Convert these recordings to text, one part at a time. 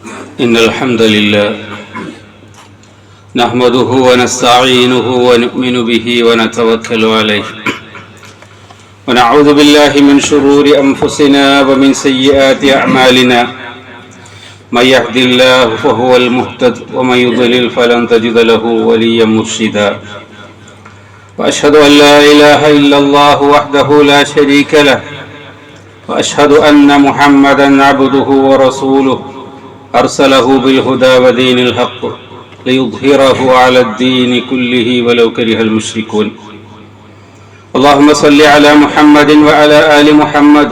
إن الحمد لله نحمده ونستعينه ونؤمن به ونتوكل عليه ونعوذ بالله من شرور أنفسنا ومن سيئات أعمالنا من يهد الله فهو المهتد ومن يضلل فلن تجد له وليا مرشدا وأشهد أن لا إله إلا الله وحده لا شريك له وأشهد أن محمدا عبده ورسوله أرسله بالهدى ودين الحق ليظهره على الدين كله ولو كره المشركون اللهم صل على محمد وعلى آل محمد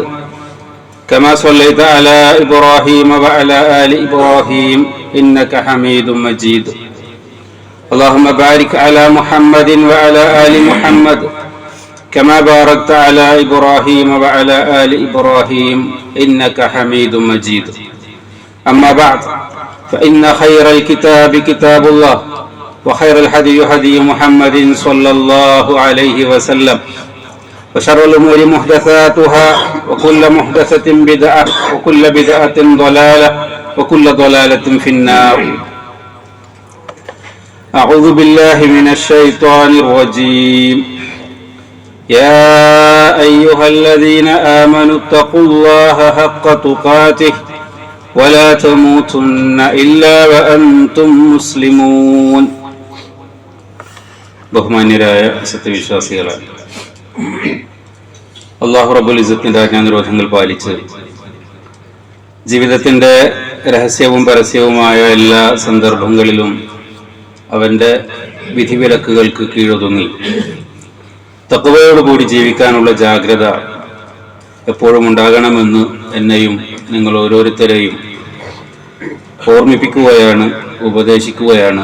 كما صليت على إبراهيم وعلى آل إبراهيم إنك حميد مجيد اللهم بارك على محمد وعلى آل محمد كما باركت على إبراهيم وعلى آل إبراهيم إنك حميد مجيد أما بعد فإن خير الكتاب كتاب الله وخير الهدي هدي محمد صلى الله عليه وسلم وشر الأمور محدثاتها وكل محدثة بدعة وكل بدعة ضلالة وكل ضلالة في النار أعوذ بالله من الشيطان الرجيم يا أيها الذين آمنوا اتقوا الله حق تقاته ولا تموتن إلا وأنتم مسلمون ബഹുമാന്യരായ സത്യവിശ്വാസികളെ, അല്ലാഹു റബ്ബുൽ ഇസ്സത്തിന്റെ ആജ്ഞാനിരോധങ്ങൾ പാലിച്ച് ജീവിതത്തിന്റെ രഹസ്യവും പരസ്യവുമായ എല്ലാ സന്ദർഭങ്ങളിലും അവന്റെ വിധിവിലക്കുകൾക്ക് കീഴൊതുങ്ങി തഖ്വയോടുകൂടി ജീവിക്കാനുള്ള ജാഗ്രത എപ്പോഴും ഉണ്ടാകണമെന്ന് എന്നെയും നിങ്ങൾ ഓരോരുത്തരെയും ഓർമ്മിപ്പിക്കുകയാണ്, ഉപദേശിക്കുകയാണ്,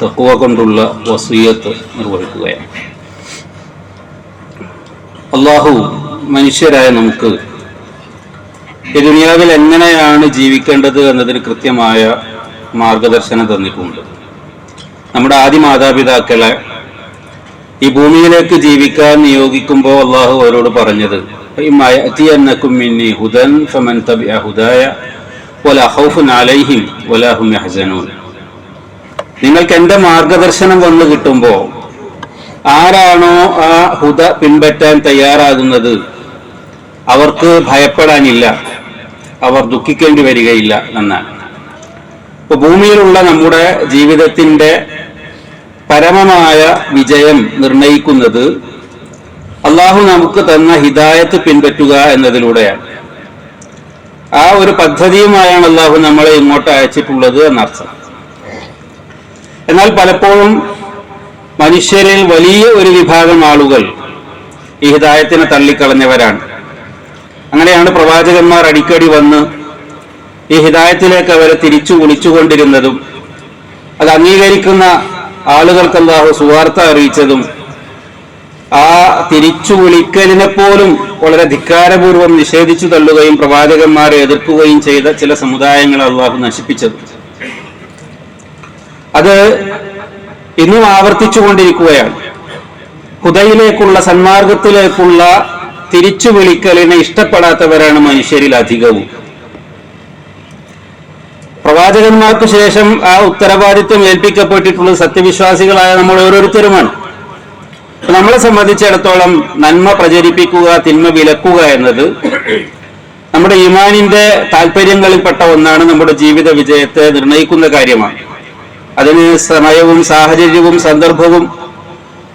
തഖ്വ കൊണ്ടുള്ള വസിയ്യത്ത് നിർവഹിക്കുകയാണ്. അല്ലാഹു മനുഷ്യരായ നമുക്ക് ഈ ദുനിയാവിൽ എങ്ങനെയാണ് ജീവിക്കേണ്ടത് എന്നതിന് കൃത്യമായ മാർഗദർശനം തന്നിട്ടുണ്ട്. നമ്മുടെ ആദ്യ മാതാപിതാക്കളെ ഈ ഭൂമിയിലേക്ക് ജീവിക്കാൻ നിയോഗിക്കുമ്പോൾ അള്ളാഹു അവരോട് പറഞ്ഞത് നിങ്ങൾക്ക് എന്റെ മാർഗദർശനം വന്നു കിട്ടുമ്പോൾ ആരാണോ ആ ഹുദ പിൻപറ്റാൻ തയ്യാറാകുന്നത് അവർക്ക് ഭയപ്പെടാനില്ല, അവർ ദുഃഖിക്കേണ്ടി വരികയില്ല എന്നാണ്. ഇപ്പൊ ഭൂമിയിലുള്ള നമ്മുടെ ജീവിതത്തിന്റെ പരമമായ വിജയം നിർണയിക്കുന്നത് അള്ളാഹു നമുക്ക് തന്ന ഹിദായത്ത് പിൻപറ്റുക എന്നതിലൂടെയാണ്. ആ ഒരു പദ്ധതിയുമായാണ് അള്ളാഹു നമ്മളെ ഇങ്ങോട്ട് അയച്ചിട്ടുള്ളത് എന്നർത്ഥം. എന്നാൽ പലപ്പോഴും മനുഷ്യരിൽ വലിയ ഒരു വിഭാഗം ആളുകൾ ഈ ഹിദായത്തിനെ തള്ളിക്കളഞ്ഞവരാണ്. അങ്ങനെയാണ് പ്രവാചകന്മാർ അടിക്കടി വന്ന് ഈ ഹിദായത്തിലേക്ക് അവരെ തിരിച്ചു വിളിച്ചുകൊണ്ടിരുന്നതും അത് അംഗീകരിക്കുന്ന ആളുകൾക്ക് അല്ലാഹു സുവാർത്ത അറിയിച്ചതും ആ തിരിച്ചു വിളിക്കലിനെ പോലും വളരെ ധിക്കാരപൂർവ്വം നിഷേധിച്ചു തള്ളുകയും പ്രവാചകന്മാരെ എതിർക്കുകയും ചെയ്ത ചില സമുദായങ്ങളെ അല്ലാഹു നശിപ്പിച്ചത്. അത് ഇന്നും ആവർത്തിച്ചുകൊണ്ടിരിക്കുകയാണ്. ഹുദയിലേക്കുള്ള സന്മാർഗത്തിലേക്കുള്ള തിരിച്ചു വിളിക്കലിനെ ഇഷ്ടപ്പെടാത്തവരാണ് മനുഷ്യരിൽ അധികവും. പ്രവാചകന്മാർക്ക് ശേഷം ആ ഉത്തരവാദിത്വം ഏൽപ്പിക്കപ്പെട്ടിട്ടുള്ളത് സത്യവിശ്വാസികളായ നമ്മൾ ഓരോരുത്തരുമാണ്. നമ്മളെ സംബന്ധിച്ചിടത്തോളം നന്മ പ്രചരിപ്പിക്കുക, തിന്മ വിലക്കുക എന്നത് നമ്മുടെ ഈമാനിന്റെ താല്പര്യങ്ങളിൽപ്പെട്ട ഒന്നാണ്. നമ്മുടെ ജീവിത വിജയത്തെ നിർണയിക്കുന്ന കാര്യമാണ്. അതിന് സമയവും സാഹചര്യവും സന്ദർഭവും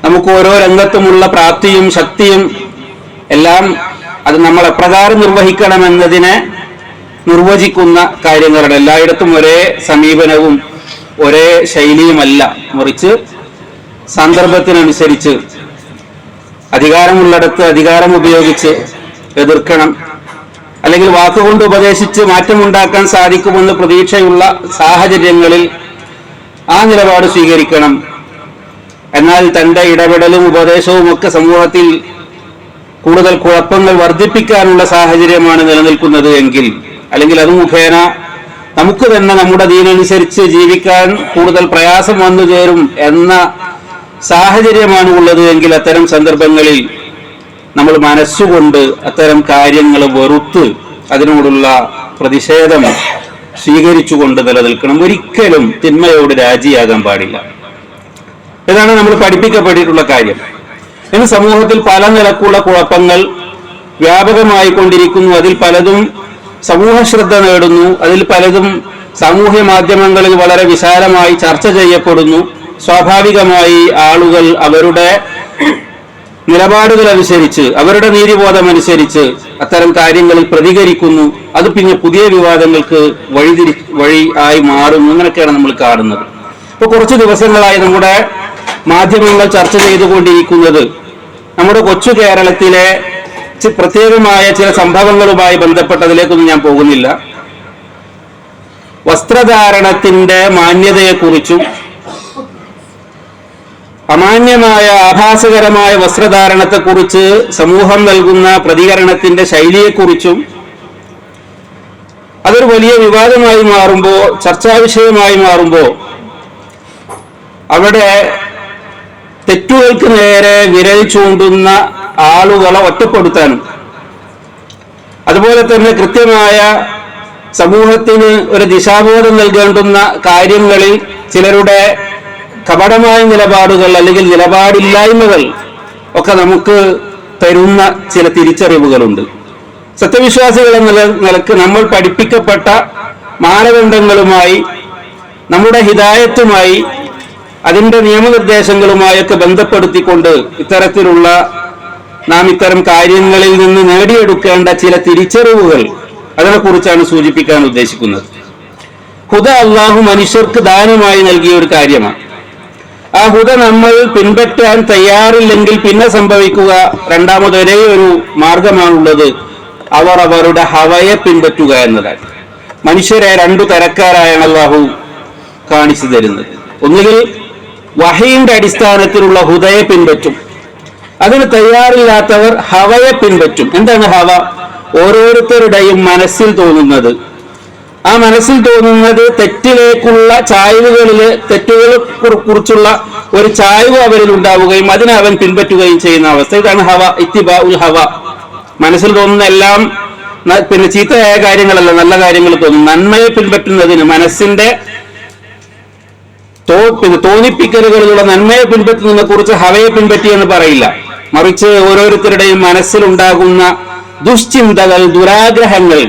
നമുക്ക് ഓരോ രംഗത്തുമുള്ള പ്രാപ്തിയും ശക്തിയും എല്ലാം അത് നമ്മൾ എപ്രകാരം നിർവഹിക്കണമെന്നതിനെ നിർവചിക്കുന്ന കാര്യങ്ങളാണ്. എല്ലായിടത്തും ഒരേ സമീപനവും ഒരേ ശൈലിയുമല്ല, മറിച്ച് സന്ദർഭത്തിനനുസരിച്ച് അധികാരമുള്ളിടത്ത് അധികാരം ഉപയോഗിച്ച് എതിർക്കണം, അല്ലെങ്കിൽ വാക്കുകൊണ്ട് ഉപദേശിച്ച് മാറ്റമുണ്ടാക്കാൻ സാധിക്കുമെന്ന് പ്രതീക്ഷയുള്ള സാഹചര്യങ്ങളിൽ ആ നിലപാട് സ്വീകരിക്കണം. എന്നാൽ തന്റെ ഇടപെടലും ഉപദേശവും ഒക്കെ സമൂഹത്തിൽ കൂടുതൽ കുഴപ്പങ്ങൾ വർദ്ധിപ്പിക്കാനുള്ള സാഹചര്യമാണ് നിലനിൽക്കുന്നത് എങ്കിൽ, അല്ലെങ്കിൽ അത് മുഖേന നമുക്ക് തന്നെ നമ്മുടെ ദീനനുസരിച്ച് ജീവിക്കാൻ കൂടുതൽ പ്രയാസം വന്നു ചേരും എന്ന സാഹചര്യമാണ് ഉള്ളത് എങ്കിൽ അത്തരം സന്ദർഭങ്ങളിൽ നമ്മൾ മനസ്സുകൊണ്ട് അത്തരം കാര്യങ്ങൾ വെറുത്ത് അതിനോടുള്ള പ്രതിഷേധം സ്വീകരിച്ചുകൊണ്ട് നിലനിൽക്കണം. ഒരിക്കലും തിന്മയോട് രാജിയാകാൻ പാടില്ല. ഇതാണ് നമ്മൾ പഠിപ്പിക്കപ്പെട്ടിട്ടുള്ള കാര്യം. ഇന്ന് സമൂഹത്തിൽ പല നിലക്കുള്ള കുഴപ്പങ്ങൾ വ്യാപകമായി കൊണ്ടിരിക്കുന്നു. അതിൽ പലതും സമൂഹ ശ്രദ്ധ നേടുന്നു. അതിൽ പലതും സാമൂഹ്യ മാധ്യമങ്ങളിൽ വളരെ വിശാലമായി ചർച്ച ചെയ്യപ്പെടുന്നു. സ്വാഭാവികമായി ആളുകൾ അവരുടെ നിലപാടുകൾ അനുസരിച്ച്, അവരുടെ നീതിബോധം അനുസരിച്ച് അത്തരം കാര്യങ്ങളിൽ പ്രതികരിക്കുന്നു. അത് പിന്നെ പുതിയ വിവാദങ്ങൾക്ക് വഴി ആയി മാറുന്നു. അങ്ങനെയൊക്കെയാണ് നമ്മൾ കാണുന്നത്. ഇപ്പൊ കുറച്ച് ദിവസങ്ങളായി നമ്മുടെ മാധ്യമങ്ങൾ ചർച്ച ചെയ്തുകൊണ്ടിരിക്കുന്നത് നമ്മുടെ കൊച്ചു കേരളത്തിലെ പ്രത്യേകമായ ചില സംഭവങ്ങളുമായി ബന്ധപ്പെട്ടതിലേക്കൊന്നും ഞാൻ പോകുന്നില്ല. വസ്ത്രധാരണത്തിന്റെ മാന്യതയെക്കുറിച്ചും അമാന്യമായ ആഭാസകരമായ വസ്ത്രധാരണത്തെക്കുറിച്ച് സമൂഹം നൽകുന്ന പ്രതികരണത്തിന്റെ ശൈലിയെക്കുറിച്ചും അതൊരു വലിയ വിവാദമായി മാറുമ്പോൾ, ചർച്ചാ വിഷയമായി മാറുമ്പോൾ അവിടെ തെറ്റുകൾക്ക് നേരെ വിരൽ ചൂണ്ടുന്ന ആളുകളെ ഒറ്റപ്പെടുത്താനും അതുപോലെ തന്നെ കൃത്യമായ സമൂഹത്തിന് ഒരു ദിശാബോധം നൽകേണ്ടുന്ന കാര്യങ്ങളിൽ ചിലരുടെ കപടമായ നിലപാടുകൾ അല്ലെങ്കിൽ നിലപാടില്ലായ്മകൾ ഒക്കെ നമുക്ക് തരുന്ന ചില തിരിച്ചറിവുകളുണ്ട്. സത്യവിശ്വാസികൾ എന്ന നിലക്ക് നമ്മൾ പഠിപ്പിക്കപ്പെട്ട മാനദണ്ഡങ്ങളുമായി, നമ്മുടെ ഹിദായത്തുമായി, അതിന്റെ നിയമനിർദ്ദേശങ്ങളുമായൊക്കെ ബന്ധപ്പെടുത്തിക്കൊണ്ട് നാം ഇത്തരം കാര്യങ്ങളിൽ നിന്ന് നേടിയെടുക്കേണ്ട ചില തിരിച്ചറിവുകൾ, അതിനെക്കുറിച്ചാണ് സൂചിപ്പിക്കാൻ ഉദ്ദേശിക്കുന്നത്. ഹുദ അള്ളാഹു മനുഷ്യർക്ക് ദാനമായി നൽകിയ ഒരു കാര്യമാണ്. ആ ഹുദ നമ്മൾ പിൻപറ്റാൻ തയ്യാറില്ലെങ്കിൽ പിന്നെ സംഭവിക്കുക രണ്ടാമതൊരേ ഒരു മാർഗമാണുള്ളത്, അവർ അവരുടെ ഹവയെ പിൻപറ്റുക എന്നതാണ്. മനുഷ്യരെ രണ്ടു തരക്കാരായാണ് അള്ളാഹു കാണിച്ചു തരുന്നത്. ഒന്നുകിൽ വഹയിന്റെ അടിസ്ഥാനത്തിലുള്ള ഹുദയെ പിൻപറ്റും, അതിന് തയ്യാറില്ലാത്തവർ ഹവയെ പിൻപറ്റും. എന്താണ് ഹവ? ഓരോരുത്തരുടെയും മനസ്സിൽ തോന്നുന്നത്. ആ മനസ്സിൽ തോന്നുന്നത് തെറ്റിലേക്കുള്ള ചായ്വുകളില്, തെറ്റുകളെ കുറിച്ചുള്ള ഒരു ചായ്വ് അവരിൽ ഉണ്ടാവുകയും അതിനെ അവൻ പിൻപറ്റുകയും ചെയ്യുന്ന അവസ്ഥ. ഇതാണ് ഹവ, ഇത്തിബാ ഉൽ ഹവ. മനസ്സിൽ തോന്നുന്ന എല്ലാം പിന്നെ ചീത്തയായ കാര്യങ്ങളല്ല, നല്ല കാര്യങ്ങൾ തോന്നും. നന്മയെ പിൻപറ്റുന്നതിന് മനസ്സിന്റെ തോന്നിപ്പിക്കലുകളിലുള്ള നന്മയെ പിൻപറ്റുന്നതിനെ കുറിച്ച് ഹവയെ പിൻപറ്റി എന്ന് പറയില്ല. മറിച്ച് ഓരോരുത്തരുടെയും മനസ്സിലുണ്ടാകുന്ന ദുശ്ചിന്തകൾ, ദുരാഗ്രഹങ്ങൾ,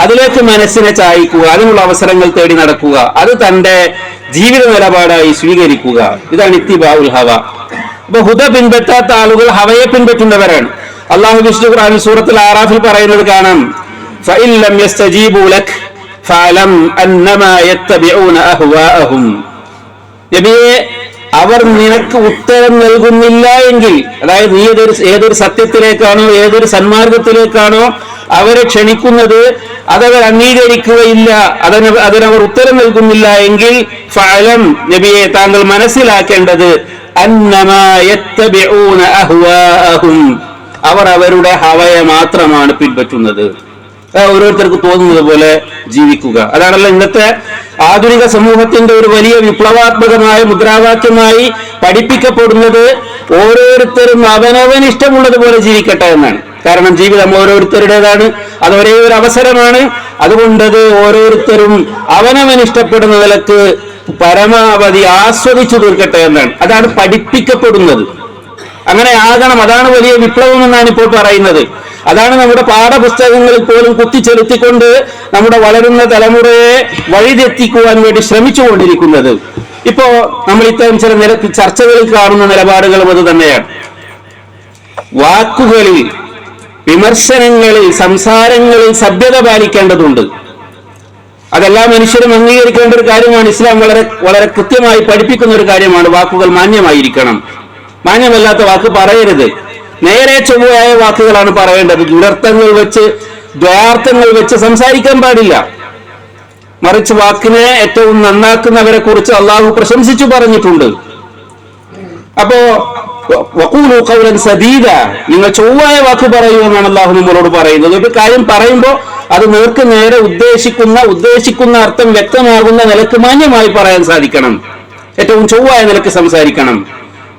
അതിലേക്ക് മനസ്സിനെ ചായ്ക്കുക, അതിനുള്ള അവസരങ്ങൾ തേടി നടക്കുക, അത് തന്റെ ജീവിത നിലപാടായി സ്വീകരിക്കുക. ഇതാണ് ഇത്തിബാഉൽ ഹവ. അപ്പൊ ഹുദ പിൻപറ്റാത്ത ആളുകൾ ഹവയെ പിൻപറ്റുന്നവരാണ്. അള്ളാഹു വിശുദ്ധ ഖുർആനിൽ സൂറത്തുൽ ആറാഫിൽ പറയുന്നത് കാണാം, ഫഇൻ ലം യസ്തജീബു ലക് ഫഅലം അന്നമാ യത്തബിഊന അഹ്വാഅഹും. നബിയെ, അവർ നിനക്ക് ഉത്തരം നൽകുന്നില്ല എങ്കിൽ, അതായത് നീ ഏതൊരു സത്യത്തിലേക്കാണോ ഏതൊരു സന്മാർഗത്തിലേക്കാണോ അവരെ ക്ഷണിക്കുന്നത് അതവർ അംഗീകരിക്കുകയില്ല, അതിനവർ ഉത്തരം നൽകുന്നില്ല എങ്കിൽ ഫഅലം, നബിയെ താങ്കൾ മനസ്സിലാക്കേണ്ടത്, അന്നമാ യത്തബിഊന അഹ്വാഅഹും, അവർ അവരുടെ ഹവയെ മാത്രമാണ് പിൻപറ്റുന്നത്. ഓരോരുത്തർക്ക് തോന്നുന്നത് പോലെ ജീവിക്കുക. അതാണല്ലോ ഇന്നത്തെ ആധുനിക സമൂഹത്തിന്റെ ഒരു വലിയ വിപ്ലവാത്മകമായ മുദ്രാവാക്യമായി പഠിപ്പിക്കപ്പെടുന്നത്. ഓരോരുത്തരും അവനവൻ ഇഷ്ടമുള്ളതുപോലെ ജീവിക്കട്ടെ എന്നാണ്. കാരണം ജീവിതം ഓരോരുത്തരുടേതാണ്, അത് ഒരേ ഒരു അവസരമാണ്. അതുകൊണ്ടത് ഓരോരുത്തരും അവനവൻ ഇഷ്ടപ്പെടുന്ന നിലക്ക് പരമാവധി ആസ്വദിച്ചു തീർക്കട്ടെ എന്നാണ്. അതാണ് പഠിപ്പിക്കപ്പെടുന്നത്. അങ്ങനെ ആകണം. അതാണ് വലിയ വിപ്ലവം എന്നാണ് ഇപ്പോൾ പറയുന്നത്. അതാണ് നമ്മുടെ പാഠപുസ്തകങ്ങളിൽ പോലും കുത്തിച്ചെലുത്തിക്കൊണ്ട് നമ്മുടെ വളരുന്ന തലമുറയെ വഴിതെറ്റിക്കുവാൻ വേണ്ടി ശ്രമിച്ചുകൊണ്ടിരിക്കുന്നത്. ഇപ്പോ നമ്മൾ ഇത്തരം ചില ചർച്ചകളിൽ കാണുന്ന നിലപാടുകളും അത് തന്നെയാണ്. വാക്കുകളിൽ, വിമർശനങ്ങളിൽ, സംസാരങ്ങളിൽ സഭ്യത പാലിക്കേണ്ടതുണ്ട്. അതെല്ലാ മനുഷ്യരും അംഗീകരിക്കേണ്ട ഒരു കാര്യമാണ്. ഇസ്ലാം വളരെ വളരെ കൃത്യമായി പഠിപ്പിക്കുന്ന ഒരു കാര്യമാണ്. വാക്കുകൾ മാന്യമായിരിക്കണം. മാന്യമല്ലാത്ത വാക്ക് പറയരുത്. നേരെ ചൊവ്വയായ വാക്കുകളാണ് പറയേണ്ടത്. ദുരർത്ഥങ്ങൾ വെച്ച്, ദ്വാർത്ഥങ്ങൾ വെച്ച് സംസാരിക്കാൻ പാടില്ല. മറിച്ച് വാക്കിനെ ഏറ്റവും നന്നാക്കുന്നവരെ കുറിച്ച് അള്ളാഹു പ്രശംസിച്ചു പറഞ്ഞിട്ടുണ്ട്. അപ്പോ വഖൂലു ഖൗലൻ സദീദ, നിങ്ങൾ ചൊവ്വായ വാക്ക് പറയൂ എന്നാണ് അള്ളാഹു നമ്മളോട് പറയുന്നത്. ഒരു കാര്യം പറയുമ്പോൾ അത് നേർക്ക് നേരെ ഉദ്ദേശിക്കുന്ന അർത്ഥം വ്യക്തമാകുന്ന നിലക്ക് മാന്യമായി പറയാൻ സാധിക്കണം. ഏറ്റവും ചൊവ്വായ നിലക്ക് സംസാരിക്കണം.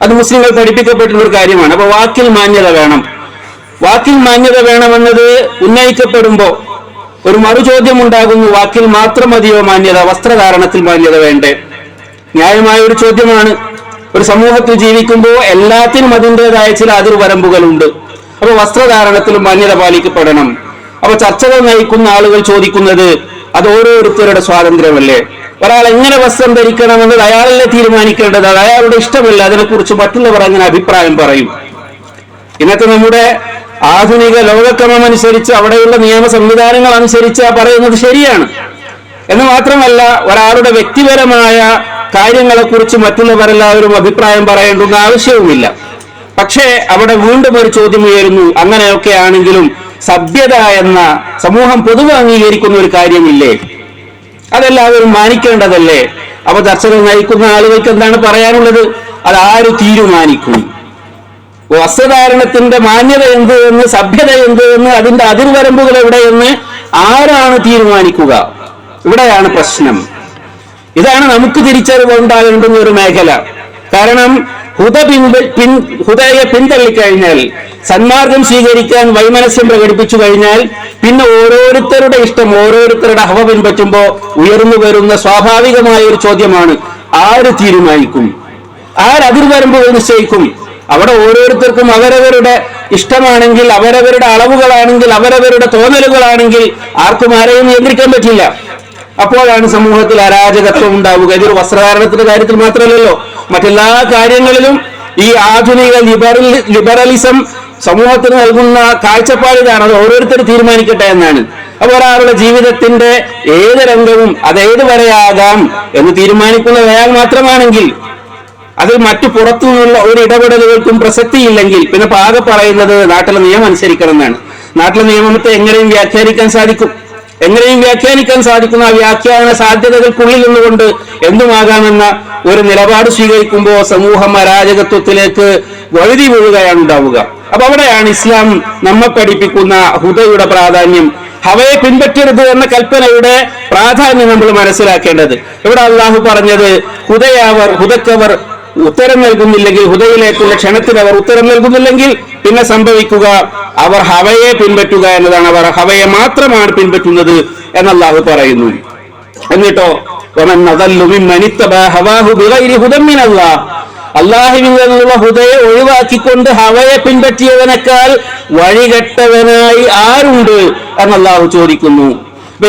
അത് മുസ്ലിങ്ങൾ പഠിപ്പിക്കപ്പെട്ടുള്ള ഒരു കാര്യമാണ്. അപ്പൊ വാക്കിൽ മാന്യത വേണം. വാക്കിൽ മാന്യത വേണമെന്നത് ഉന്നയിക്കപ്പെടുമ്പോ ഒരു മറുചോദ്യം ഉണ്ടാകുന്നു, വാക്കിൽ മാത്രം മതിയോ മാന്യത, വസ്ത്രധാരണത്തിൽ മാന്യത വേണ്ടേ? ന്യായമായ ഒരു ചോദ്യമാണ്. ഒരു സമൂഹത്തിൽ ജീവിക്കുമ്പോൾ എല്ലാത്തിനും അതിൻ്റെതായ ചില അതിർവരമ്പുകളുണ്ട്. അപ്പൊ വസ്ത്രധാരണത്തിലും മാന്യത പാലിക്കപ്പെടണം. അപ്പൊ ചർച്ചകൾ നയിക്കുന്ന ആളുകൾ ചോദിക്കുന്നത് അത് ഓരോരുത്തരുടെ സ്വാതന്ത്ര്യമല്ലേ? ഒരാൾ എങ്ങനെ വസ്ത്രം ധരിക്കണമെന്നത് അയാളല്ലേ തീരുമാനിക്കേണ്ടത്? അത് അയാളുടെ ഇഷ്ടമല്ല. അതിനെക്കുറിച്ച് മറ്റുള്ളവർ അങ്ങനെ അഭിപ്രായം പറയും. ഇന്നത്തെ നമ്മുടെ ആധുനിക ലോകക്രമം അനുസരിച്ച്, അവിടെയുള്ള നിയമ സംവിധാനങ്ങൾ അനുസരിച്ച് പറയുന്നത് ശരിയാണ് എന്ന് മാത്രമല്ല, ഒരാളുടെ വ്യക്തിപരമായ കാര്യങ്ങളെക്കുറിച്ച് മറ്റുള്ളവരെല്ലാവരും അഭിപ്രായം പറയേണ്ടുന്ന ആവശ്യവുമില്ല. പക്ഷേ അവിടെ വീണ്ടും ഒരു ചോദ്യം ഉയരുന്നു, അങ്ങനെയൊക്കെ ആണെങ്കിലും സഭ്യത എന്ന സമൂഹം പൊതുവെ അംഗീകരിക്കുന്ന ഒരു കാര്യമില്ലേ? അതെല്ലാവരും മാനിക്കേണ്ടതല്ലേ? അപ്പൊ ചർച്ചകൾ നയിക്കുന്ന ആളുകൾക്ക് എന്താണ് പറയാനുള്ളത്? അതാര് തീരുമാനിക്കും? വസ്ത്രധാരണത്തിന്റെ മാന്യത എന്ത് എന്ന്, സഭ്യത എന്ത് എന്ന്, അതിന്റെ അതിർവരമ്പുകൾ എവിടെയെന്ന് ആരാണ് തീരുമാനിക്കുക? ഇവിടെയാണ് പ്രശ്നം. ഇതാണ് നമുക്ക് തിരിച്ചറിവ് ഉണ്ടാകേണ്ടുന്ന ഒരു മേഖല. കാരണം ഹുദയെ പിന്തള്ളിക്കഴിഞ്ഞാൽ, സന്മാർഗം സ്വീകരിക്കാൻ വൈമനസ്യം പ്രകടിപ്പിച്ചു കഴിഞ്ഞാൽ, പിന്നെ ഓരോരുത്തരുടെ ഇഷ്ടം, ഓരോരുത്തരുടെ ഹവ പിൻപറ്റുമ്പോൾ ഉയർന്നു വരുന്ന സ്വാഭാവികമായ ഒരു ചോദ്യമാണ്, ആര് തീരുമാനിക്കും? ആരതിർവരമ്പുകൾ നിശ്ചയിക്കും? അവിടെ ഓരോരുത്തർക്കും അവരവരുടെ ഇഷ്ടമാണെങ്കിൽ, അവരവരുടെ അളവുകളാണെങ്കിൽ, അവരവരുടെ തോന്നലുകളാണെങ്കിൽ ആർക്കും ആരെയും നിയന്ത്രിക്കാൻ പറ്റില്ല. അപ്പോഴാണ് സമൂഹത്തിൽ അരാജകത്വം ഉണ്ടാവുക. ഇതൊരു വസ്ത്രധാരണത്തിന്റെ കാര്യത്തിൽ മാത്രമല്ലല്ലോ, മറ്റെല്ലാ കാര്യങ്ങളിലും ഈ ആധുനിക ലിബറലിസം സമൂഹത്തിന് നൽകുന്ന കാഴ്ചപ്പാടിലാണ്. അത് ഓരോരുത്തർ തീരുമാനിക്കട്ടെ എന്നാണ്. അപ്പൊ ഒരാളുടെ ജീവിതത്തിന്റെ ഏത് രംഗവും അതേത് വരെയാകാം എന്ന് തീരുമാനിക്കുന്നത് അയാൾ മാത്രമാണെങ്കിൽ, അതിൽ മറ്റു പുറത്തുനിന്നുള്ള ഒരു ഇടപെടലുകൾക്കും പ്രസക്തിയില്ലെങ്കിൽ, പിന്നെ പാകെ പറയുന്നത് നാട്ടിലെ നിയമം അനുസരിക്കണം എന്നാണ്. നാട്ടിലെ നിയമത്തെ എങ്ങനെയും വ്യാഖ്യാനിക്കാൻ സാധിക്കുന്ന ആ വ്യാഖ്യാന സാധ്യതകൾക്കുള്ളിൽ നിന്നുകൊണ്ട് എന്തുമാകാമെന്ന ഒരു നിലപാട് സ്വീകരിക്കുമ്പോൾ സമൂഹം അരാജകത്വത്തിലേക്ക് വഴുതി വീഴുകയാണ് ഉണ്ടാവുക. അപ്പൊ അവിടെയാണ് ഇസ്ലാം നമ്മെ പഠിപ്പിക്കുന്ന ഹുദയുടെ പ്രാധാന്യം, ഹവയെ പിൻപറ്റരുത് എന്ന കൽപ്പനയുടെ പ്രാധാന്യം നമ്മൾ മനസ്സിലാക്കേണ്ടത്. ഇവിടെ അള്ളാഹു പറഞ്ഞത് ഹുദക്കവർ ഉത്തരം നൽകുന്നില്ലെങ്കിൽ, ഹുദയിലേക്കുള്ള ക്ഷണത്തിന് അവർ ഉത്തരം നൽകുന്നില്ലെങ്കിൽ പിന്നെ സംഭവിക്കുക അവർ ഹവയെ പിൻപറ്റുക എന്നതാണ്. അവർ ഹവയെ മാത്രമാണ് പിൻപറ്റുന്നത് എന്ന് അള്ളാഹു പറയുന്നു. എന്നിട്ടോ അള്ളാഹുവിൽ നിന്നുള്ള ഹുദയെ ഒഴിവാക്കിക്കൊണ്ട് ഹവയെ പിൻപറ്റിയവനേക്കാൾ വഴികെട്ടവനായി ആരുണ്ട് എന്ന് അള്ളാഹു ചോദിക്കുന്നു.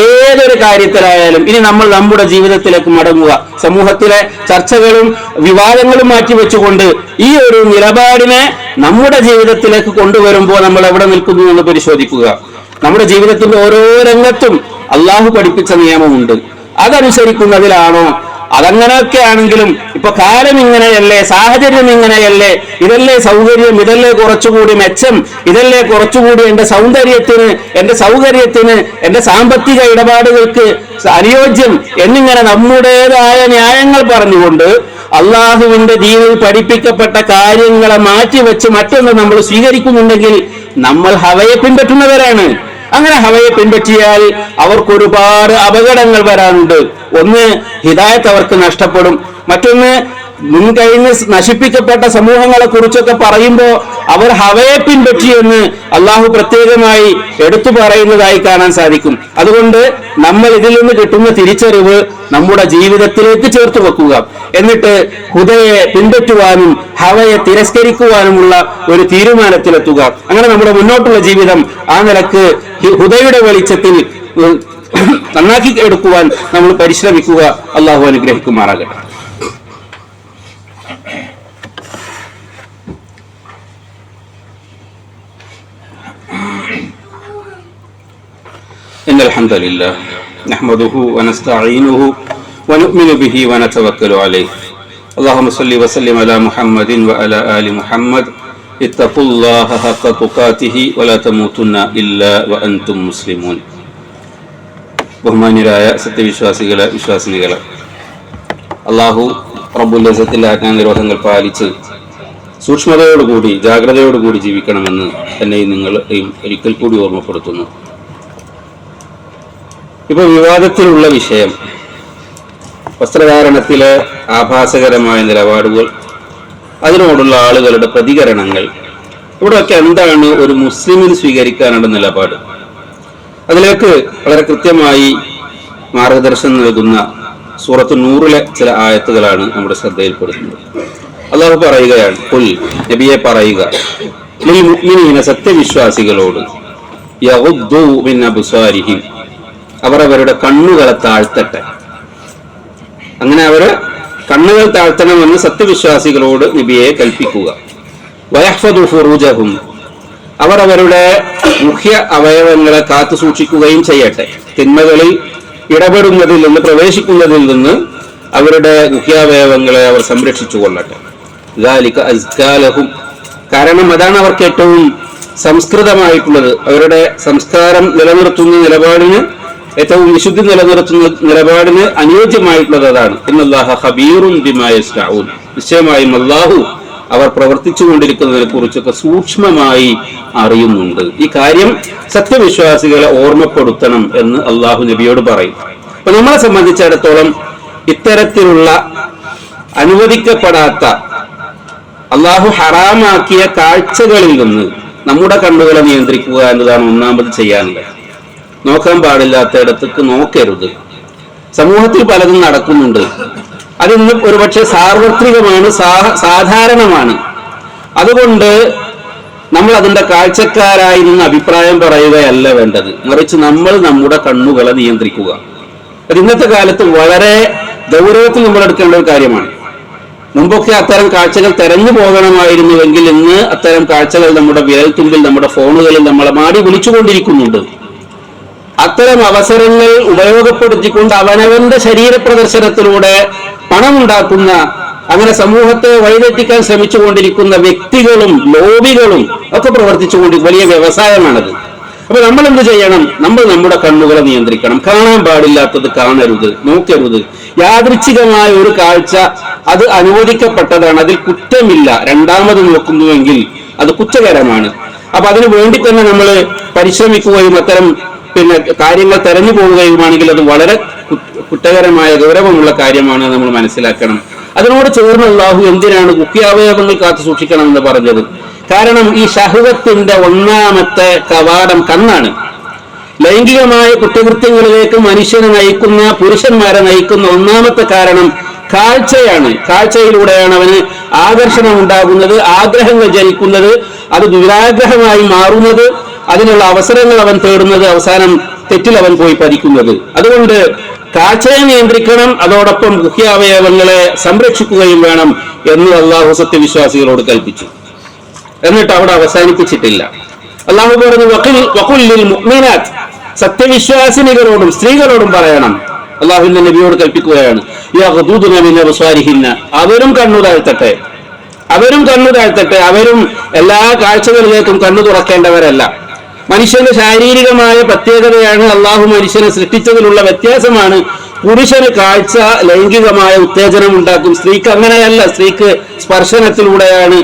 ഏതൊരു കാര്യത്തിലായാലും ഇനി നമ്മൾ നമ്മുടെ ജീവിതത്തിലേക്ക് മടങ്ങുക. സമൂഹത്തിലെ ചർച്ചകളും വിവാദങ്ങളും മാറ്റിവെച്ചുകൊണ്ട് ഈ ഒരു നിലപാടിനെ നമ്മുടെ ജീവിതത്തിലേക്ക് കൊണ്ടുവരുമ്പോൾ നമ്മൾ എവിടെ നിൽക്കുന്നു എന്ന് പരിശോധിക്കുക. നമ്മുടെ ജീവിതത്തിന്റെ ഓരോ രംഗത്തും അള്ളാഹു പഠിപ്പിച്ച നിയമമുണ്ട്. അതനുസരിക്കുന്നതിലാണോ? അതങ്ങനെയൊക്കെ ആണെങ്കിലും ഇപ്പൊ കാലം ഇങ്ങനെയല്ലേ, സാഹചര്യം ഇങ്ങനെയല്ലേ, ഇതല്ലേ സൗകര്യം, ഇതല്ലേ കുറച്ചുകൂടി മെച്ചം, ഇതല്ലേ കുറച്ചുകൂടി എന്റെ സൗന്ദര്യത്തിന്, എന്റെ സൗകര്യത്തിന്, എന്റെ സാമ്പത്തിക ഇടപാടുകൾക്ക് അനുയോജ്യം എന്നിങ്ങനെ നമ്മുടേതായ ന്യായങ്ങൾ പറഞ്ഞുകൊണ്ട് അള്ളാഹുവിന്റെ ദീനിൽ പഠിപ്പിക്കപ്പെട്ട കാര്യങ്ങളെ മാറ്റിവെച്ച് മറ്റൊന്ന് നമ്മൾ സ്വീകരിക്കുന്നുണ്ടെങ്കിൽ നമ്മൾ ഹവയെ പിൻപറ്റുന്നവരാണ്. അങ്ങനെ ഹവയെ പിൻപറ്റിയാൽ അവർക്ക് ഒരുപാട് അപകടങ്ങൾ വരാനുണ്ട്. ഒന്ന്, ഹിദായത്ത് അവർക്ക് നഷ്ടപ്പെടും. മറ്റൊന്ന്, മുൻകഴിഞ്ഞ് നശിപ്പിക്കപ്പെട്ട സമൂഹങ്ങളെ കുറിച്ചൊക്കെ പറയുമ്പോൾ അവർ ഹവയെ പിൻപറ്റിയെന്ന് അള്ളാഹു പ്രത്യേകമായി എടുത്തു പറയുന്നതായി കാണാൻ സാധിക്കും. അതുകൊണ്ട് നമ്മൾ ഇതിൽ നിന്ന് കിട്ടുന്ന തിരിച്ചറിവ് നമ്മുടെ ജീവിതത്തിലേക്ക് ചേർത്ത് വെക്കുക. എന്നിട്ട് ഹുദയെ പിൻപറ്റുവാനും ഹവയെ തിരസ്കരിക്കുവാനുമുള്ള ഒരു തീരുമാനത്തിലെത്തുക. അങ്ങനെ നമ്മുടെ മുന്നോട്ടുള്ള ജീവിതം ആ നിലക്ക് ഹുദയുടെ വെളിച്ചത്തിൽ നന്നാക്കി എടുക്കുവാൻ നമ്മൾ പരിശ്രമിക്കുക. അള്ളാഹു അനുഗ്രഹിക്കുമാറാകട്ടെ. إن الحمد لله نحمده ونستعينه ونؤمن به ونتوكل عليه اللهم صل وسلم على محمد وعلى آل محمد اتقوا الله حق تقاته ولا تموتن إلا وأنتم مسلمون. ബഹുമാന്യരായ സത്യവിശ്വാസികളെ, വിശ്വാസിനികളെ, അള്ളാഹു റബ്ബുൽ ഇസ്സത്തിന്റെ ആജ്ഞാനിരോധങ്ങൾ പാലിച്ച് സൂക്ഷ്മതയോടുകൂടി ജാഗ്രതയോടുകൂടി ജീവിക്കണമെന്ന് എന്നെയും നിങ്ങളെയും ഒരിക്കൽ കൂടി ഓർമ്മപ്പെടുത്തുന്നു. ഇപ്പൊ വിവാദത്തിലുള്ള വിഷയം വസ്ത്രധാരണത്തിലെ ആഭാസകരമായ നിലപാടുകൾ, അതിനോടുള്ള ആളുകളുടെ പ്രതികരണങ്ങൾ, ഇവിടെയൊക്കെ എന്താണ് ഒരു മുസ്ലിമിന് സ്വീകരിക്കാനുള്ള നിലപാട്? അതിലേക്ക് വളരെ കൃത്യമായി മാർഗദർശനം നൽകുന്ന സൂറത്ത് നൂറിലെ ചില ആയത്തുകളാണ് നമ്മുടെ ശ്രദ്ധയിൽപ്പെടുന്നത്. അള്ളാഹു പറയുകയാണ്, ഖുൽ നബിയെ പറയുക, ലിൽ മുഅ്മിനീന സത്യവിശ്വാസികളോട്, യഗുദ്ദൂ മിൻ അബ്സാരിഹിം അവർ അവരുടെ കണ്ണുകളെ താഴ്ത്തട്ടെ. അങ്ങനെ അവര് കണ്ണുകൾ താഴ്ത്തണമെന്ന് സത്യവിശ്വാസികളോട് നബിയെ കൽപ്പിക്കുക. വയഹ്ഫദു ഫുറൂജഹും അവർ അവരുടെ മുഖ്യ അവയവങ്ങളെ കാത്തു സൂക്ഷിക്കുകയും ചെയ്യട്ടെ. തിന്മകളിൽ ഇടപെടുന്നതിൽ നിന്ന്, പ്രവേശിക്കുന്നതിൽ നിന്ന് അവരുടെ മുഖ്യാവയവങ്ങളെ അവർ സംരക്ഷിച്ചു കൊള്ളട്ടെ. ദാലിക അസ്കാ ലഹും കാരണം അതാണ് അവർക്ക് ഏറ്റവും സംസ്കൃതമായിട്ടുള്ളത്. അവരുടെ സംസ്കാരം നിലനിർത്തുന്ന നിലപാടിന്, ഏറ്റവും വിശുദ്ധി നിലനിർത്തുന്ന നിലപാടിന് അനുയോജ്യമായിട്ടുള്ളത് അതാണ്. ഇന്നല്ലാഹ ഖബീറുൻ ബിമാ യസ്നഊൻ നിശ്ചയമായും അല്ലാഹു അവർ പ്രവർത്തിച്ചു കൊണ്ടിരിക്കുന്നതിനെ കുറിച്ചൊക്കെ സൂക്ഷ്മമായി അറിയുന്നുണ്ട്. ഈ കാര്യം സത്യവിശ്വാസികളെ ഓർമ്മപ്പെടുത്തണം എന്ന് അള്ളാഹു നബിയോട് പറയും. അപ്പൊ നമ്മളെ സംബന്ധിച്ചിടത്തോളം ഇത്തരത്തിലുള്ള അനുവദിക്കപ്പെടാത്ത, അള്ളാഹു ഹറാമാക്കിയ കാഴ്ചകളിൽ നിന്ന് നമ്മുടെ കണ്ണുകളെ നിയന്ത്രിക്കുക എന്നതാണ് ഒന്നാമത് ചെയ്യാനുള്ളത്. നോക്കാൻ പാടില്ലാത്തയിടത്തേക്ക് നോക്കരുത്. സമൂഹത്തിൽ പലതും നടക്കുന്നുണ്ട്. അതിന്ന് ഒരുപക്ഷെ സാർവത്രികമാണ്, സാധാരണമാണ്. അതുകൊണ്ട് നമ്മൾ അതിന്റെ കാഴ്ചക്കാരായി നിന്ന് അഭിപ്രായം പറയുകയല്ല വേണ്ടത്, മറിച്ച് നമ്മൾ നമ്മുടെ കണ്ണുകളെ നിയന്ത്രിക്കുക. അത് ഇന്നത്തെ കാലത്ത് വളരെ ഗൗരവത്തിൽ നമ്മൾ എടുക്കേണ്ട ഒരു കാര്യമാണ്. മുമ്പൊക്കെ അത്തരം കാഴ്ചകൾ തെരഞ്ഞു പോകണമായിരുന്നുവെങ്കിൽ ഇന്ന് അത്തരം കാഴ്ചകൾ നമ്മുടെ വിരൽത്തുമ്പിൽ, നമ്മുടെ ഫോണുകളിൽ നമ്മളെ മാടി വിളിച്ചുകൊണ്ടിരിക്കുന്നുണ്ട്. അത്തരം അവസരങ്ങൾ ഉപയോഗപ്പെടുത്തിക്കൊണ്ട് അവനവന്റെ ശരീര പ്രദർശനത്തിലൂടെ പണമുണ്ടാക്കുന്ന, അങ്ങനെ സമൂഹത്തെ വഴിതെറ്റിക്കാൻ ശ്രമിച്ചുകൊണ്ടിരിക്കുന്ന വ്യക്തികളും ലോബികളും ഒക്കെ പ്രവർത്തിച്ചുകൊണ്ട് വലിയ വ്യവസായമാണത്. അപ്പൊ നമ്മൾ എന്ത് ചെയ്യണം? നമ്മൾ നമ്മുടെ കണ്ണുകളെ നിയന്ത്രിക്കണം. കാണാൻ പാടില്ലാത്തത് കാണരുത്, നോക്കരുത്. യാദൃച്ഛികമായ ഒരു കാഴ്ച അത് അനുവദിക്കപ്പെട്ടതാണ്, അതിൽ കുറ്റമില്ല. രണ്ടാമത് നോക്കുന്നുവെങ്കിൽ അത് കുറ്റകരമാണ്. അപ്പൊ അതിനു വേണ്ടി തന്നെ നമ്മൾ പരിശ്രമിക്കുകയും അത്തരം കാര്യങ്ങൾ തെരഞ്ഞു പോവുകയുമാണെങ്കിൽ അത് വളരെ കുറ്റകരമായ, ഗൗരവമുള്ള കാര്യമാണ് നമ്മൾ മനസ്സിലാക്കണം. അതിനോട് ചേർന്ന് അല്ലാഹു എന്തിനാണ് മുഖ്യാവയവങ്ങൾ കാത്തു സൂക്ഷിക്കണം എന്ന് പറഞ്ഞത്? കാരണം ഈ ശഹ്വത്തിന്റെ ഒന്നാമത്തെ കവാടം കണ്ണാണ്. ലൈംഗികമായ കുറ്റകൃത്യങ്ങളിലേക്ക് മനുഷ്യനെ നയിക്കുന്ന, പുരുഷന്മാരെ നയിക്കുന്ന ഒന്നാമത്തെ കാരണം കാഴ്ചയാണ്. കാഴ്ചയിലൂടെയാണ് അവന് ആകർഷണം ഉണ്ടാകുന്നത്, ആഗ്രഹങ്ങൾ ജനിക്കുന്നത്, അത് ദുരാഗ്രഹമായി മാറുന്നത്, അതിനുള്ള അവസരങ്ങൾ അവൻ തേടുന്നത്, അവസാനം തെറ്റിൽ അവൻ പോയി പതിക്കുന്നത്. അതുകൊണ്ട് കാഴ്ചയെ നിയന്ത്രിക്കണം, അതോടൊപ്പം മുഖ്യാവയവങ്ങളെ സംരക്ഷിക്കുകയും വേണം എന്ന് അള്ളാഹു സത്യവിശ്വാസികളോട് കൽപ്പിച്ചു. എന്നിട്ട് അവിടെ അവസാനിപ്പിച്ചിട്ടില്ല. അള്ളാഹു പറഞ്ഞു, വഖുൽ ലിൽ മുഅ്മിനാത്ത് സത്യവിശ്വാസിനികളോടും സ്ത്രീകളോടും പറയണം. അള്ളാഹുവിന്റെ നബിയോട് കൽപ്പിക്കുകയാണ്, യഗ്ദൂദുന മിൻ അബ്സാരിഹിന്ന അവരും കണ്ണു താഴ്ത്തട്ടെ, അവരും കണ്ണു താഴ്ത്തട്ടെ. അവരും എല്ലാ കാഴ്ചകളിലേക്കും കണ്ണു തുറക്കേണ്ടവരല്ല. മനുഷ്യന്റെ ശാരീരികമായ പ്രത്യേകതയാണ്, അള്ളാഹു മനുഷ്യനെ സൃഷ്ടിച്ചതിലുള്ള വ്യത്യാസമാണ്. പുരുഷന് കാഴ്ച ലൈംഗികമായ ഉത്തേജനം ഉണ്ടാക്കും, സ്ത്രീക്ക് അങ്ങനെയല്ല. സ്ത്രീക്ക് സ്പർശനത്തിലൂടെയാണ്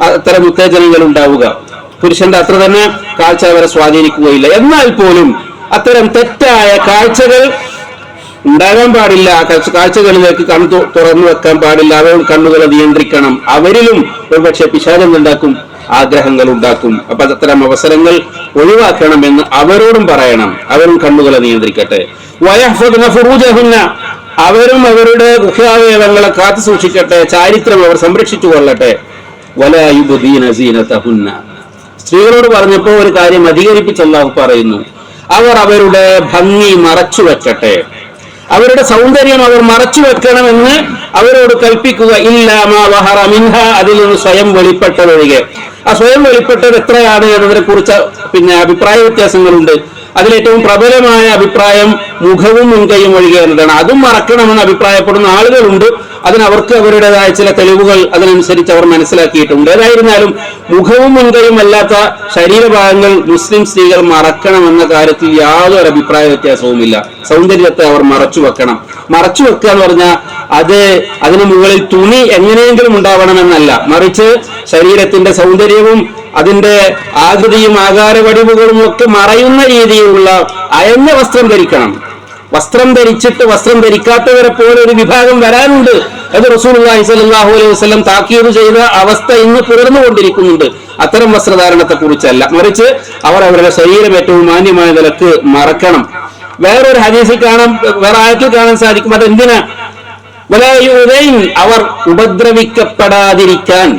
അത്തരം ഉത്തേജനങ്ങൾ ഉണ്ടാവുക. പുരുഷന്റെ അത്ര തന്നെ കാഴ്ച അവരെ സ്വാധീനിക്കുകയില്ല. എന്നാൽ പോലും അത്തരം തെറ്റായ കാഴ്ചകൾ ഉണ്ടാകാൻ പാടില്ല. കാഴ്ചകളിലേക്ക് കണ്ണു തുറന്നു വെക്കാൻ പാടില്ല. അവരും കണ്ണുകളെ നിയന്ത്രിക്കണം. അവരിലും ഒരുപക്ഷെ പിശാചം ഉണ്ടാക്കും, ആഗ്രഹങ്ങൾ ഉണ്ടാക്കും. അപ്പൊ അത്തരം അവസരങ്ങൾ ഒഴിവാക്കണമെന്ന് അവരോടും പറയണം. അവരും കണ്ണുകളെ നിയന്ത്രിക്കട്ടെ. വയഹ്ഫദ്ന ഫുറൂജഹുന്ന അവരും അവരുടെ ഗുഹ്യാവയവങ്ങളെ കാത്തു സൂക്ഷിക്കട്ടെ, ചാരിത്രം അവർ സംരക്ഷിച്ചു കൊള്ളട്ടെ. വലാ യുബ്ദീന സീനതഹുന്ന സ്ത്രീകളോട് പറഞ്ഞപ്പോൾ ഒരു കാര്യം അധികരിപ്പിച്ച് അല്ലാഹു പറയുന്നു, അവർ അവരുടെ ഭംഗി മറച്ചു വെക്കട്ടെ, അവരുടെ സൗന്ദര്യം അവർ മറച്ചു വെക്കണമെന്ന് അവരോട് കൽപ്പിക്കുക. ഇല്ലാ മാ വഹറ മിൻഹ അതിൽ നിന്ന് സ്വയം വെളിപ്പെട്ടതൊഴികെ. ആ സ്വയം വെളിപ്പെട്ടത് എത്രയാണ് എന്നതിനെ കുറിച്ച് അഭിപ്രായ വ്യത്യാസങ്ങളുണ്ട്. അതിലേറ്റവും പ്രബലമായ അഭിപ്രായം മുഖവും മുൻകൈയും ഒഴികെ എന്നതാണ്. അതും മറക്കണമെന്ന് അഭിപ്രായപ്പെടുന്ന ആളുകളുണ്ട്. അതിനവർക്ക് അവരുടേതായ ചില തെളിവുകൾ അതിനനുസരിച്ച് അവർ മനസ്സിലാക്കിയിട്ടുണ്ട്. ഏതായിരുന്നാലും മുഖവും മുൻകൈയും അല്ലാത്ത ശരീരഭാഗങ്ങൾ മുസ്ലിം സ്ത്രീകൾ മറക്കണമെന്ന കാര്യത്തിൽ യാതൊരു അഭിപ്രായ വ്യത്യാസവുമില്ല. സൗന്ദര്യത്തെ അവർ മറച്ചു വെക്കണം. മറച്ചു വെക്കുക എന്ന് പറഞ്ഞാൽ അതിന് മുകളിൽ തുണി എങ്ങനെയെങ്കിലും ഉണ്ടാവണമെന്നല്ല, മറിച്ച് ശരീരത്തിന്റെ സൗന്ദര്യവും അതിന്റെ ആകൃതിയും ആകാരവടിവുകളും ഒക്കെ മറയുന്ന രീതിയിലുള്ള അയഞ്ഞ വസ്ത്രം ധരിക്കണം. വസ്ത്രം ധരിച്ചിട്ട് വസ്ത്രം ധരിക്കാത്തവരെ പോലെ ഒരു വിഭാഗം വരാനുണ്ട്. അത് റസൂലുള്ളാഹി സ്വല്ലല്ലാഹു അലൈഹി വസല്ലം താക്കീത് ചെയ്ത അവസ്ഥ ഇന്ന് തുടർന്നുകൊണ്ടിരിക്കുന്നുണ്ട്. അത്തരം വസ്ത്രധാരണത്തെ കുറിച്ചല്ല, മറിച്ച് അവർ അവരുടെ ശരീരം ഏറ്റവും മാന്യമായ നിലക്ക് മറക്കണം. വേറൊരു ഹദീസിൽ കാണാൻ, വേറെ ആയത്തിൽ കാണാൻ സാധിക്കും. അതെന്തിനാ? അവർ ഉപദ്രവിക്കപ്പെടാതിരിക്കാൻ,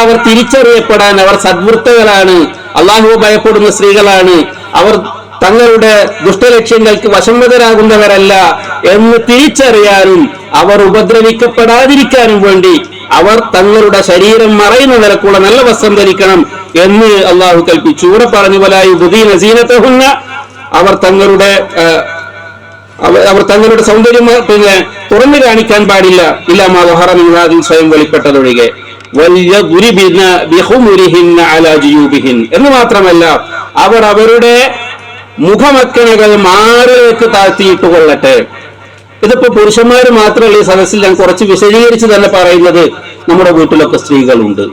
അവർ തിരിച്ചറിയപ്പെടാൻ, അവർ സദ്വൃത്തകളാണ്, അള്ളാഹുവെ ഭയപ്പെടുന്ന സ്ത്രീകളാണ്, അവർ തങ്ങളുടെ ദുഷ്ടലക്ഷ്യങ്ങൾക്ക് വശംവദരാകുന്നവരല്ല എന്ന് തിരിച്ചറിയാനും അവർ ഉപദ്രവിക്കപ്പെടാതിരിക്കാനും വേണ്ടി അവർ തങ്ങളുടെ ശരീരം മറയുന്ന നിലക്കുള്ള നല്ല വസ്ത്രം ധരിക്കണം എന്ന് അള്ളാഹു കൽപ്പിച്ചു. ഇവിടെ പറഞ്ഞു അവർ തങ്ങളുടെ സൗന്ദര്യം തുറന്നു കാണിക്കാൻ പാടില്ല, ഇല്ലാമാതിൽ സ്വയം വെളിപ്പെട്ടതൊഴികെ. എന്ന് മാത്രമല്ല, അവർ അവരുടെ മുഖമക്കനകൾ മാറിലേക്ക് താഴ്ത്തിയിട്ട് കൊള്ളട്ടെ. ഇതിപ്പോ പുരുഷന്മാര് മാത്രമല്ല ഈ സദസ്സിൽ ഞാൻ കുറച്ച് വിശദീകരിച്ച് തന്നെ പറയുന്നത്. നമ്മുടെ വീട്ടിലൊക്കെ സ്ത്രീകളുണ്ട്,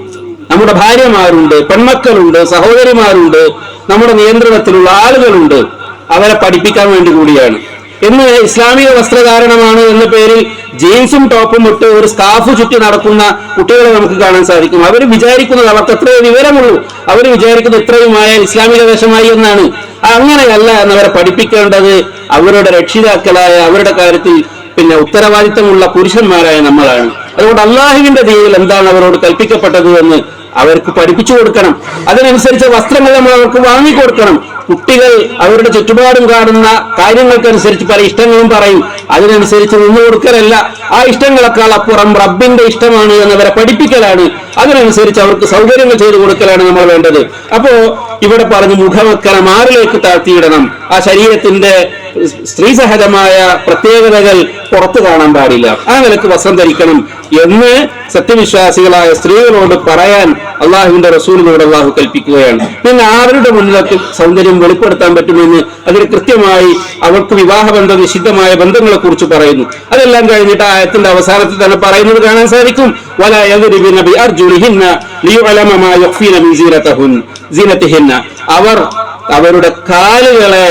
നമ്മുടെ ഭാര്യമാരുണ്ട്, പെൺമക്കളുണ്ട്, സഹോദരിമാരുണ്ട്, നമ്മുടെ നിയന്ത്രണത്തിലുള്ള ആളുകളുണ്ട്. അവരെ പഠിപ്പിക്കാൻ വേണ്ടി കൂടിയാണ്. ഇന്ന് ഇസ്ലാമിക വസ്ത്രധാരണമാണ് എന്ന പേരിൽ ജീൻസും ടോപ്പും ഇട്ട് ഒരു സ്കാർഫ് ചുറ്റി നടക്കുന്ന കുട്ടികളെ നമുക്ക് കാണാൻ സാധിക്കും. അവർ വിചാരിക്കുന്നത് അവർക്ക് എത്രയോ വിവരമുള്ളൂ, അവർ വിചാരിക്കുന്നത് ഇത്രയുമായാൽ ഇസ്ലാമിക വേഷമായി എന്നാണ്. അങ്ങനെയല്ല എന്നവരെ പഠിപ്പിക്കേണ്ടത് അവരുടെ രക്ഷിതാക്കളായ, അവരുടെ കാര്യത്തിൽ ഉത്തരവാദിത്തമുള്ള പുരുഷന്മാരായ നമ്മളാണ്. അതുകൊണ്ട് അള്ളാഹുവിന്റെ ദീനിൽ എന്താണ് അവരോട് കൽപ്പിക്കപ്പെട്ടത് എന്ന് അവർക്ക് പഠിപ്പിച്ചു കൊടുക്കണം. അതിനനുസരിച്ച് വസ്ത്രങ്ങൾ നമ്മൾ അവർക്ക് വാങ്ങിക്കൊടുക്കണം. കുട്ടികൾ അവരുടെ ചുറ്റുപാടും കാണുന്ന കാര്യങ്ങൾക്കനുസരിച്ച് പല ഇഷ്ടങ്ങളും പറയും. അതിനനുസരിച്ച് നിന്നു കൊടുക്കലല്ല, ആ ഇഷ്ടങ്ങളെക്കാൾ അപ്പുറം റബ്ബിന്റെ ഇഷ്ടമാണ് എന്നവരെ പഠിപ്പിക്കലാണ്. അതിനനുസരിച്ച് അവർക്ക് സൗകര്യങ്ങൾ ചെയ്തു കൊടുക്കലാണ് നമ്മൾ വേണ്ടത്. അപ്പോ ഇവിടെ പറഞ്ഞ് മുഖമക്കല മാറിലേക്ക് താഴ്ത്തിയിടണം. ആ ശരീരത്തിന്റെ സ്ത്രീസഹജമായ പ്രത്യേകതകൾ പുറത്തു കാണാൻ പാടില്ല. ആ നിലക്ക് വസ്ത്രം ധരിക്കണം എന്ന് സത്യവിശ്വാസികളായ സ്ത്രീകളോട് പറയാൻ അള്ളാഹുവിന്റെ റസൂലിനോട് അള്ളാഹു കൽപ്പിക്കുകയാണ്. പിന്നെ ആരുടെ മുന്നിലൊക്കെ സൗന്ദര്യം വെളിപ്പെടുത്താൻ പറ്റുമെന്ന് അതിൽ കൃത്യമായി അവർക്ക് വിവാഹബന്ധം, നിഷിദ്ധമായ ബന്ധങ്ങളെ കുറിച്ച് പറയുന്നു. അതെല്ലാം കഴിഞ്ഞിട്ട് ആയത്തിന്റെ അവസാനത്തിൽ തന്നെ പറയുന്നത് കാണാൻ സാധിക്കും. അവർ അവരുടെ കാലുകളെ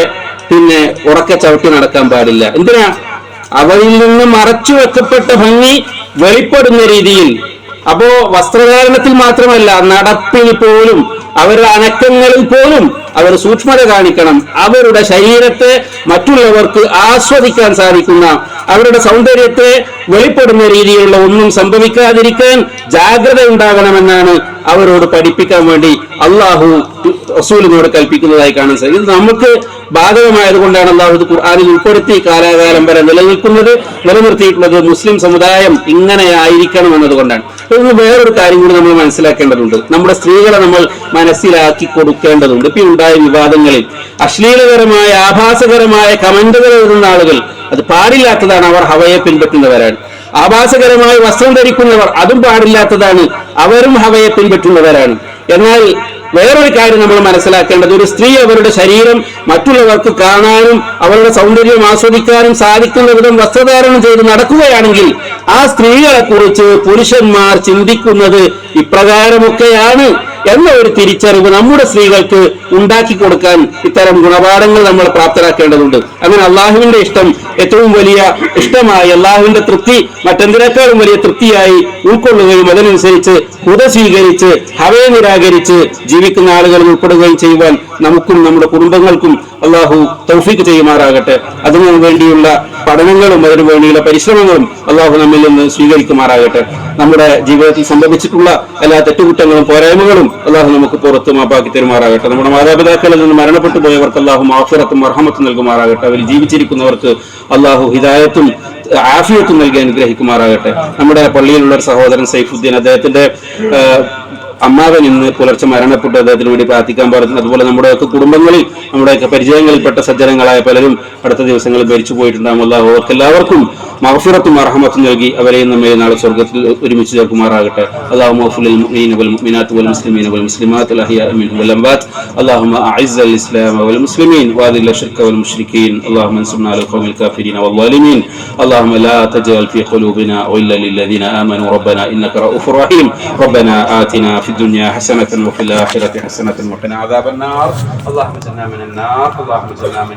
ഉറക്കെ ചവിട്ടി നടക്കാൻ പാടില്ല. എന്തിനാ? അവരിൽ നിന്ന് മറച്ചു വെക്കപ്പെട്ട ഭംഗി വെളിപ്പെടുന്ന രീതിയിൽ. അപ്പോ വസ്ത്രധാരണത്തിൽ മാത്രമല്ല, നടപ്പിൽ പോലും, അവരുടെ അനക്കങ്ങളിൽ പോലും അവർ സൂക്ഷ്മത കാണിക്കണം. അവരുടെ ശരീരത്തെ മറ്റുള്ളവർക്ക് ആസ്വദിക്കാൻ സാധിക്കുന്ന, അവരുടെ സൗന്ദര്യത്തെ വെളിപ്പെടുന്ന രീതിയിലുള്ള ഒന്നും സംഭവിക്കാതിരിക്കാൻ ജാഗ്രത ഉണ്ടാകണമെന്നാണ് അവരോട് പഠിപ്പിക്കാൻ വേണ്ടി അള്ളാഹു റസൂലിനോട് കൽപ്പിക്കുന്നതായി കാണാൻ സാധിക്കും. ഇത് നമുക്ക് ബാധകമായത് കൊണ്ടാണ് അള്ളാഹു ഇത് ഖുർആനിൽ ഉൾപ്പെടുത്തി കാലാകാലം വരെ നിലനിർത്തിയിട്ടുള്ളത്. മുസ്ലിം സമുദായം ഇങ്ങനെ ആയിരിക്കണം എന്നതുകൊണ്ടാണ്. ഇന്ന് വേറൊരു കാര്യം കൂടി നമ്മൾ മനസ്സിലാക്കേണ്ടതുണ്ട്. നമ്മുടെ സ്ത്രീകളെ നമ്മൾ മനസ്സിലാക്കി കൊടുക്കേണ്ടതുണ്ട്. ഇപ്പൊ ഉണ്ടായ വിവാദങ്ങളിൽ അശ്ലീലകരമായ, ആഭാസകരമായ കമന്റുകൾ എഴുതുന്ന ആളുകൾ, അത് പാടില്ലാത്തതാണ്. അവർ ഹവയെ പിൻപറ്റുന്നവരാണ്. ആഭാസകരമായി വസ്ത്രം ധരിക്കുന്നവർ, അതും പാടില്ലാത്തതാണ്. അവരും ഹവയെ പിൻപറ്റുന്നവരാണ്. എന്നാൽ വേറൊരു കാര്യം നമ്മൾ മനസ്സിലാക്കേണ്ടത്, ഒരു സ്ത്രീ അവരുടെ ശരീരം മറ്റുള്ളവർക്ക് കാണാനും അവരുടെ സൗന്ദര്യം ആസ്വദിക്കാനും സാധിക്കുന്ന വിധം വസ്ത്രധാരണം ചെയ്ത് നടക്കുകയാണെങ്കിൽ ആ സ്ത്രീകളെ കുറിച്ച് പുരുഷന്മാർ ചിന്തിക്കുന്നത് ഇപ്രകാരമൊക്കെയാണ് എന്ന ഒരു തിരിച്ചറിവ് നമ്മുടെ സ്ത്രീകൾക്ക് ഉണ്ടാക്കി കൊടുക്കാൻ ഇത്തരം ഗുണപാഠങ്ങൾ നമ്മൾ പ്രാപ്തരാക്കേണ്ടതുണ്ട്. അങ്ങനെ അള്ളാഹുവിന്റെ ഇഷ്ടം ഏറ്റവും വലിയ ഇഷ്ടമായി, അള്ളാഹുവിന്റെ തൃപ്തി മറ്റെന്തിനേക്കാളും വലിയ തൃപ്തിയായി ഉൾക്കൊള്ളുകയും അതിനനുസരിച്ച് ഹുദ സ്വീകരിച്ച് ഹവയെ നിരാകരിച്ച് ജീവിക്കുന്ന ആളുകളിൽ ഉൾപ്പെടുകയും ചെയ്യുവാൻ നമുക്കും നമ്മുടെ കുടുംബങ്ങൾക്കും അള്ളാഹു തൗഫീഖ് ചെയ്യുമാറാകട്ടെ. അതിനു വേണ്ടിയുള്ള പഠനങ്ങളും അതിനു വേണ്ടിയുള്ള പരിശ്രമങ്ങളും അള്ളാഹു നമ്മിൽ നിന്ന് സ്വീകരിക്കുമാറാകട്ടെ. നമ്മുടെ ജീവിതത്തിൽ സംഭവിച്ചിട്ടുള്ള എല്ലാ തെറ്റുകുറ്റങ്ങളും പോരായ്മകളും അള്ളാഹു നമുക്ക് പുറത്ത് മാപ്പാക്കി തരുമാറാകട്ടെ. നമ്മുടെ മാതാപിതാക്കളിൽ നിന്ന് മരണപ്പെട്ടു പോയവർക്ക് അള്ളാഹു മഗ്ഫിറത്തും മർഹമത്തും നൽകുമാറാകട്ടെ. അവർ ജീവിച്ചിരിക്കുന്നവർക്ക് അള്ളാഹു ഹിദായത്തും ആഫിയത്തും നൽകി അനുഗ്രഹിക്കുമാറാകട്ടെ. നമ്മുടെ പള്ളിയിലുള്ള ഒരു സഹോദരൻ സൈഫുദ്ദീൻ, അദ്ദേഹത്തിന്റെ അമ്മാവൻ ഇന്ന് പുലർച്ചെ മരണപ്പെട്ടു. അദ്ദേഹത്തിന് വേണ്ടി പ്രാർത്ഥിക്കാൻ പറഞ്ഞു. അതുപോലെ നമ്മുടെയൊക്കെ കുടുംബങ്ങളിൽ, നമ്മുടെയൊക്കെ പരിചയങ്ങളിൽപ്പെട്ട സജ്ജനങ്ങളായ പലരും അടുത്ത ദിവസങ്ങളിൽ മരിച്ചു പോയിട്ടുണ്ടാകും. അല്ലാഹു അവർക്കെല്ലാവർക്കും മഗ്ഫിറത്തും മർഹമത്തും നൽകി അവരെയും നമ്മെ നാളെ സ്വർഗ്ഗത്തിൽ ഒരുമിച്ച് ചേർക്കുമാറാകട്ടെ. അല്ലാഹു മഗ്ഫിറിൽ മുഅ്മിനീന വൽ മുഅ്മിനാത്ത് വൽ മുസ്ലിമീന വൽ മുസ്ലിമാത്ത് അൽ അഹ്യാഇ മിൻഹും വൽ അംവാത്ത്. അല്ലാഹുമ്മ അഇസ്സൽ ഇസ്ലാമ വൽ മുസ്ലിമീൻ വഅദില്ല ശിർക വൽ മുശ്രിക്കീൻ. അല്ലാഹുമ്മ അൻസുർനാ അലൽ ഖൗമിൽ കാഫിരീന വൽ ളാലിമീൻ. അല്ലാഹുമ്മ ലാ തജ്അൽ ഫീ ഖുലൂബിനാ ഗില്ലൻ ലില്ലദീന ആമനൂ റബ്ബനാ ഇന്നക റഊഫുർ റഹീം. റബ്ബനാ ആതിനാ ഫിദ് الدنيا حسنة وفي الآخرة حسنة وقنا عذاب النار. اللهم اجعلنا من النار. اللهم اجعلنا من